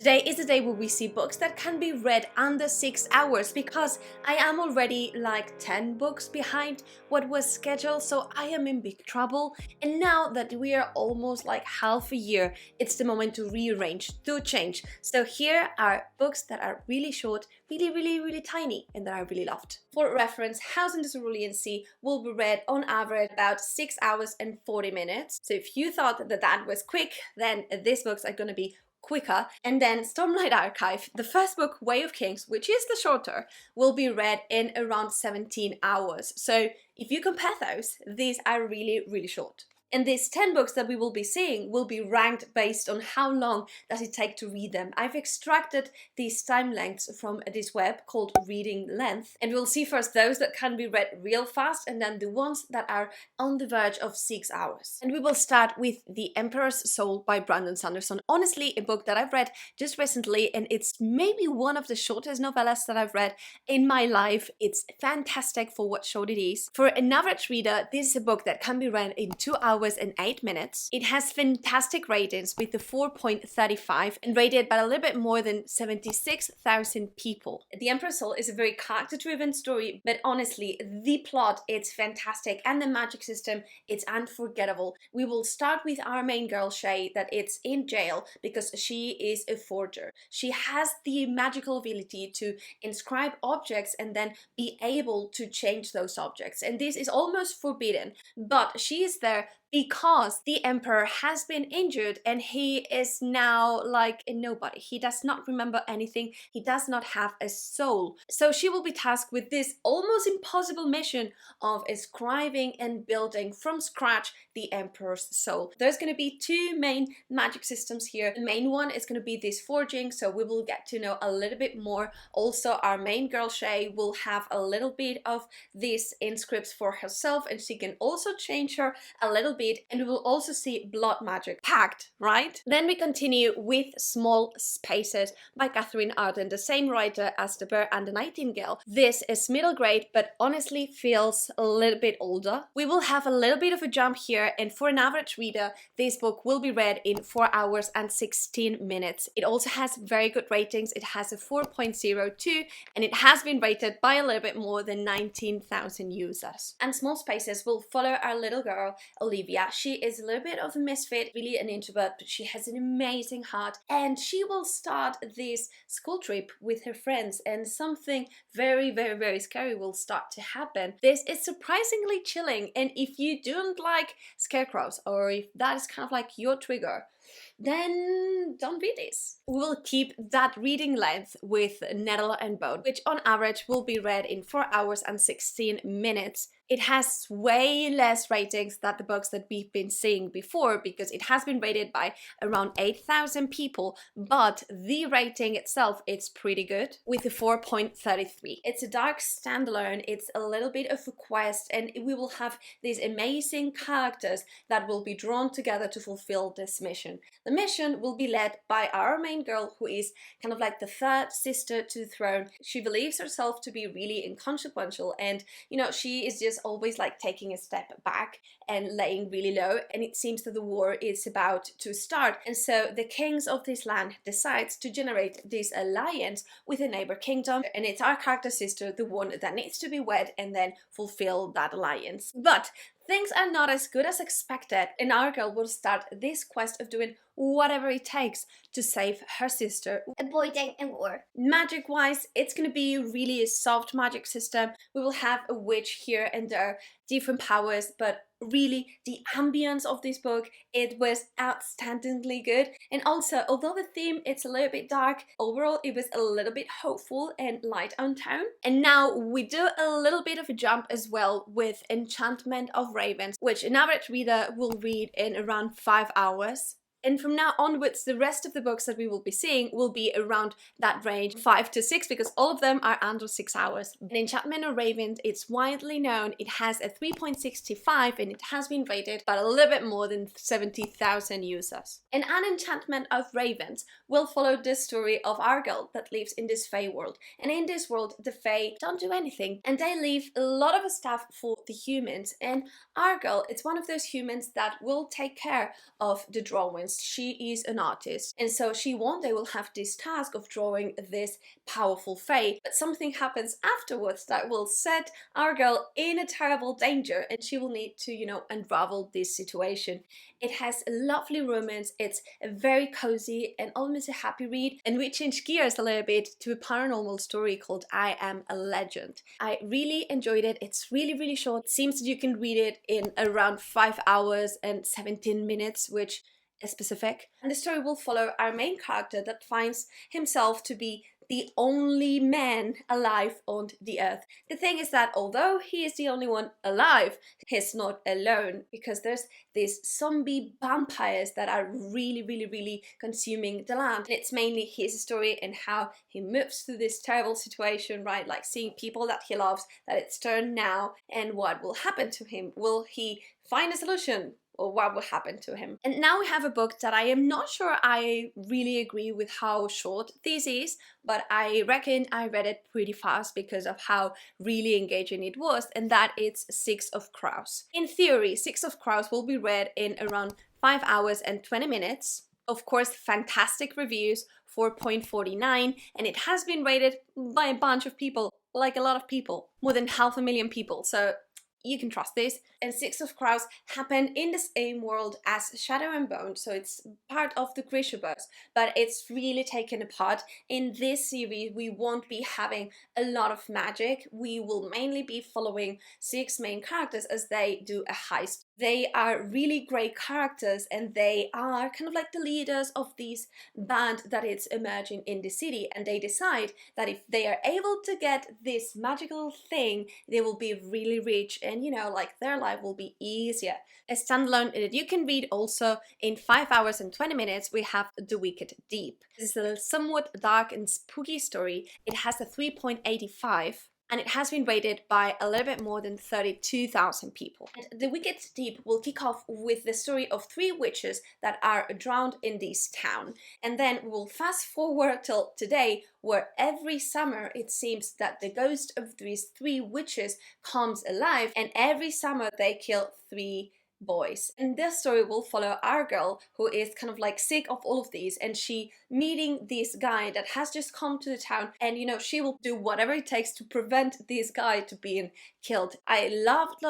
Today is the day where we see books that can be read under 6 hours because I am already like 10 books behind what was scheduled, so I am in big trouble. And now that we are almost like half a year, it's the moment to rearrange, to change. So here are books that are really short, really tiny, and that I really loved. For reference, House in the Cerulean Sea will be read on average about 6 hours and 40 minutes. So if you thought that that was quick, then these books are gonna be quicker. And then Stormlight Archive, the first book, Way of Kings, which is the shorter, will be read in around 17 hours. So if you compare those, these are really short. And these 10 books that we will be seeing will be ranked based on how long does it take to read them. I've extracted these time lengths from this web called Reading Length, and we'll see first those that can be read real fast and then the ones that are on the verge of 6 hours. And we will start with The Emperor's Soul by Brandon Sanderson. Honestly, a book that I've read just recently, and it's maybe one of the shortest novellas that I've read in my life. It's fantastic for what short it is. For an average reader, this is a book that can be read in 2 hours and 8 minutes. It has fantastic ratings with the 4.35 and rated by a little bit more than 76,000 people. The Emperor's Soul is a very character-driven story, but honestly, the plot, it's fantastic, and the magic system, it's unforgettable. We will start with our main girl, Shay, that it's in jail because she is a forger. She has the magical ability to inscribe objects and then be able to change those objects. And this is almost forbidden, but she is there because the emperor has been injured and he is now like a nobody. He does not remember anything. He does not have a soul. So she will be tasked with this almost impossible mission of inscribing and building from scratch the emperor's soul. There's going to be two main magic systems here. The main one is going to be this forging, so we will get to know a little bit more. Also, our main girl Shay will have a little bit of these inscripts for herself, and she can also change her a little bit, and we will also see blood magic. Packed, right? Then we continue with Small Spaces by Catherine Arden, the same writer as The Bear and the Nightingale. This is middle grade, but honestly feels a little bit older. We will have a little bit of a jump here, and for an average reader, this book will be read in 4 hours and 16 minutes. It also has very good ratings. It has a 4.02, and it has been rated by a little bit more than 19,000 users. And Small Spaces will follow our little girl, Olivia. She is a little bit of a misfit, really an introvert, but she has an amazing heart, and she will start this school trip with her friends, and something very scary will start to happen. This is surprisingly chilling, and if you don't like scarecrows, or if that is kind of like your trigger, then don't read this. We will keep that reading length with Nettle and Bone, which on average will be read in 4 hours and 16 minutes. It has way less ratings than the books that we've been seeing before because it has been rated by around 8,000 people, but the rating itself, it's pretty good with a 4.33. It's a dark standalone, it's a little bit of a quest, and we will have these amazing characters that will be drawn together to fulfill this mission. The mission will be led by our main girl, who is kind of like the third sister to the throne. She believes herself to be really inconsequential, and you know, she is just always like taking a step back and laying really low, and it seems that the war is about to start, and so the kings of this land decides to generate this alliance with a neighbor kingdom, and it's our character sister, the one that needs to be wed and then fulfill that alliance. But things are not as good as expected, and our girl will start this quest of doing whatever it takes to save her sister, avoiding a war. Magic-wise, it's gonna be really a soft magic system. We will have a witch here and there, different powers, but really the ambience of this book, it was outstandingly good. And also, although the theme it's a little bit dark, overall it was a little bit hopeful and light on tone. And now we do a little bit of a jump as well with Enchantment of Ravens, which an average reader will read in around 5 hours. And from now onwards, the rest of the books that we will be seeing will be around that range, 5 to 6, because all of them are under 6 hours. And Enchantment of Ravens, it's widely known. It has a 3.65 and it has been rated by a little bit more than 70,000 users. And An Enchantment of Ravens will follow the story of our girl that lives in this Fae world. And in this world, the Fae don't do anything, and they leave a lot of stuff for the humans. And our girl, it's one of those humans that will take care of the drawings talents. She is an artist, and so she one day will have this task of drawing this powerful fae, but something happens afterwards that will set our girl in a terrible danger, and she will need to, you know, unravel this situation. It has a lovely romance, it's a very cozy and almost a happy read, and we change gears a little bit to a paranormal story called I Am a Legend. I really enjoyed it. It's really short. It seems that you can read it in around 5 hours and 17 minutes, which is specific. And the story will follow our main character that finds himself to be the only man alive on the earth. The thing is that although he is the only one alive, he's not alone, because there's these zombie vampires that are really consuming the land. And it's mainly his story and how he moves through this terrible situation, right? Like seeing people that he loves, that it's turned now, and what will happen to him. Will he find a solution? Or what will happen to him? And now we have a book that I am not sure I really agree with how short this is, but I reckon I read it pretty fast because of how really engaging it was, and that it's Six of Crows. In theory, Six of Crows will be read in around 5 hours and 20 minutes. Of course, fantastic reviews, 4.49, and it has been rated by a bunch of people, like a lot of people, more than 500,000 people, so you can trust this. And Six of Crows happen in the same world as Shadow and Bone, so it's part of the Grishaverse, but it's really taken apart. In this series, we won't be having a lot of magic. We will mainly be following 6 main characters as they do a heist. They are really great characters, and they are kind of like the leaders of this band that is emerging in the city, and they decide that if they are able to get this magical thing, they will be really rich, and you know, like their life will be easier. A standalone that you can read also in 5 hours and 20 minutes, we have The Wicked Deep. This is a somewhat dark and spooky story. It has a 3.85. and it has been rated by a little bit more than 32,000 people. And The Wicked Deep will kick off with the story of 3 witches that are drowned in this town. And then we'll fast forward till today, where every summer it seems that the ghost of these 3 witches comes alive, and every summer they kill 3 boys. And this story will follow our girl who is kind of like sick of all of these, and she meeting this guy that has just come to the town, and you know, she will do whatever it takes to prevent this guy to being killed. I loved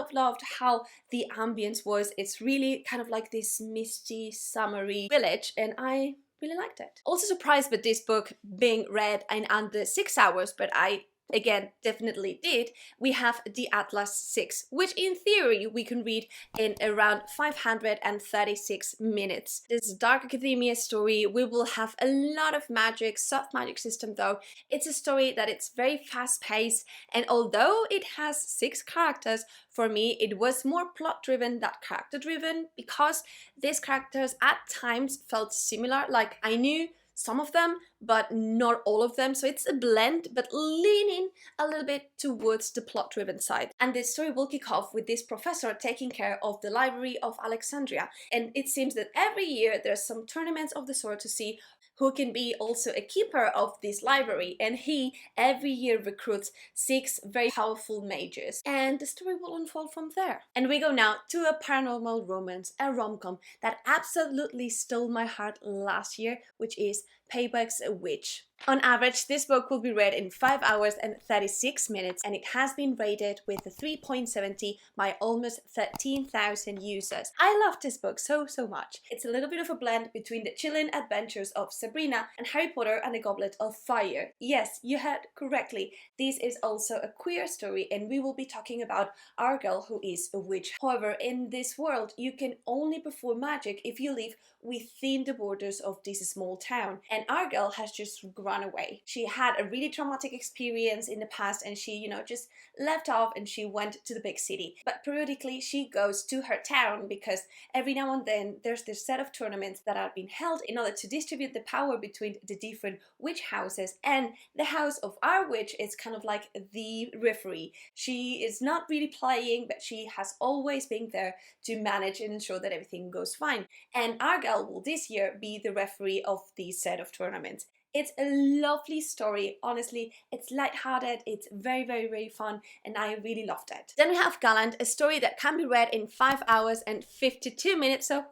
how the ambience was. It's really kind of like this misty summery village, and I really liked it. Also surprised with this book being read in under 6 hours, but I again definitely did. We have The Atlas 6, which in theory we can read in around 536 minutes. This dark academia story, we will have a lot of magic, soft magic system though. It's a story that it's very fast paced, and although it has 6 characters, for me it was more plot driven than character driven, because these characters at times felt similar. Like I knew some of them, but not all of them. So it's a blend, but leaning a little bit towards the plot-driven side. And this story will kick off with this professor taking care of the Library of Alexandria. And it seems that every year there's some tournaments of the sort to see who can be also a keeper of this library, and he every year recruits 6 very powerful mages, and the story will unfold from there. And we go now to a paranormal romance, a rom-com that absolutely stole my heart last year, which is Payback's a Witch. On average, this book will be read in 5 hours and 36 minutes, and it has been rated with a 3.70 by almost 13,000 users. I love this book so much. It's a little bit of a blend between the chilling adventures of Sabrina and Harry Potter and the Goblet of Fire. Yes, you heard correctly. This is also a queer story, and we will be talking about our girl who is a witch. However, in this world, you can only perform magic if you live within the borders of this small town, and our girl has just run away. She had a really traumatic experience in the past, and she, you know, just left off and she went to the big city. But periodically she goes to her town, because every now and then there's this set of tournaments that are being held in order to distribute the power between the different witch houses, and the house of our witch is kind of like the referee. She is not really playing, but she has always been there to manage and ensure that everything goes fine. And our girl will this year be the referee of this set of tournaments. It's a lovely story, honestly. It's lighthearted, it's very, very, very fun, and I really loved it. Then we have Gallant, a story that can be read in 5 hours and 52 minutes, so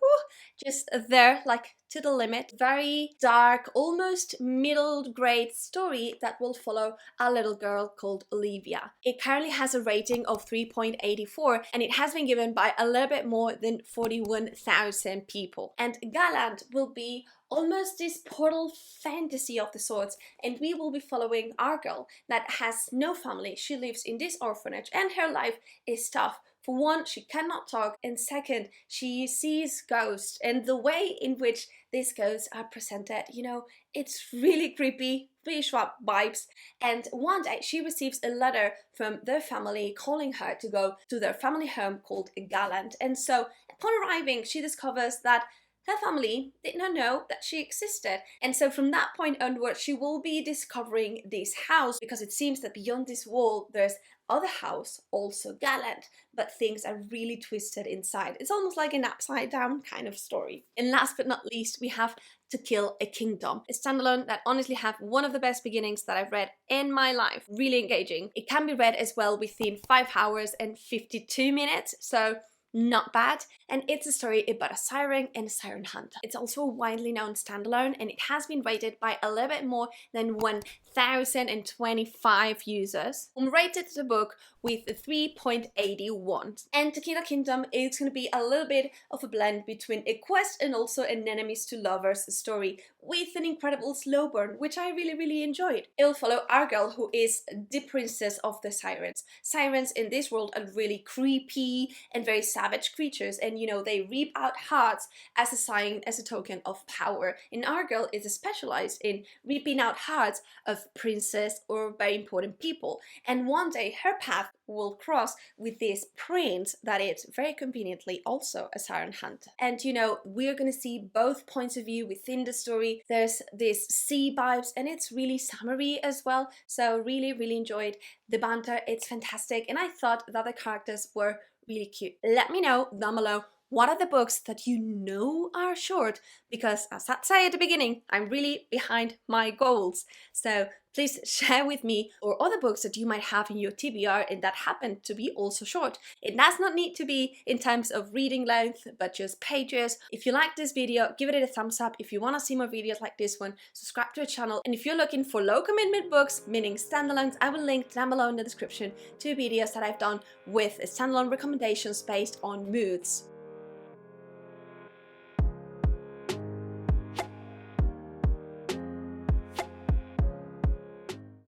just there, like to the limit. Very dark, almost middle grade story that will follow a little girl called Olivia. It currently has a rating of 3.84 and it has been given by a little bit more than 41,000 people. And Gallant will be almost this portal fantasy of the sorts, and we will be following our girl that has no family. She lives in this orphanage and her life is tough. For one, she cannot talk, and second, she sees ghosts, and the way in which these ghosts are presented, you know, it's really creepy, visual vibes. And one day she receives a letter from their family calling her to go to their family home called Gallant. And so upon arriving, she discovers that her family did not know that she existed. And so from that point onward, she will be discovering this house, because it seems that beyond this wall, there's other house, also Gallant, but things are really twisted inside. It's almost like an upside down kind of story. And last but not least, we have To Kill a Kingdom, a standalone that honestly have one of the best beginnings that I've read in my life. Really engaging. It can be read as well within 5 hours and 52 minutes, so not bad. And it's a story about a siren and a siren hunter. It's also a widely known standalone, and it has been rated by a little bit more than 1,025 users, who rated the book with a 3.81. And To Kill a Kingdom is going to be a little bit of a blend between a quest and also an enemies to lovers story, with an incredible slow burn, which I really, really enjoyed. It will follow our girl, who is the princess of the sirens. Sirens in this world are really creepy and very savage creatures, and you know, they reap out hearts as a sign, as a token of power. And our girl is specialized in reaping out hearts of princess or very important people. And one day her path will cross with this prince that is very conveniently also a siren hunter. And you know, we're gonna see both points of view within the story. There's this sea vibes, and it's really summery as well, so really, really enjoyed the banter. It's fantastic, and I thought that the characters were really cute. Let me know down below, what are the books that you know are short? Because as I say at the beginning, I'm really behind my goals. So please share with me or other books that you might have in your TBR and that happen to be also short. It does not need to be in terms of reading length, but just pages. If you like this video, give it a thumbs up. If you want to see more videos like this one, subscribe to the channel. And if you're looking for low commitment books, meaning standalones, I will link down below in the description to videos that I've done with standalone recommendations based on moods.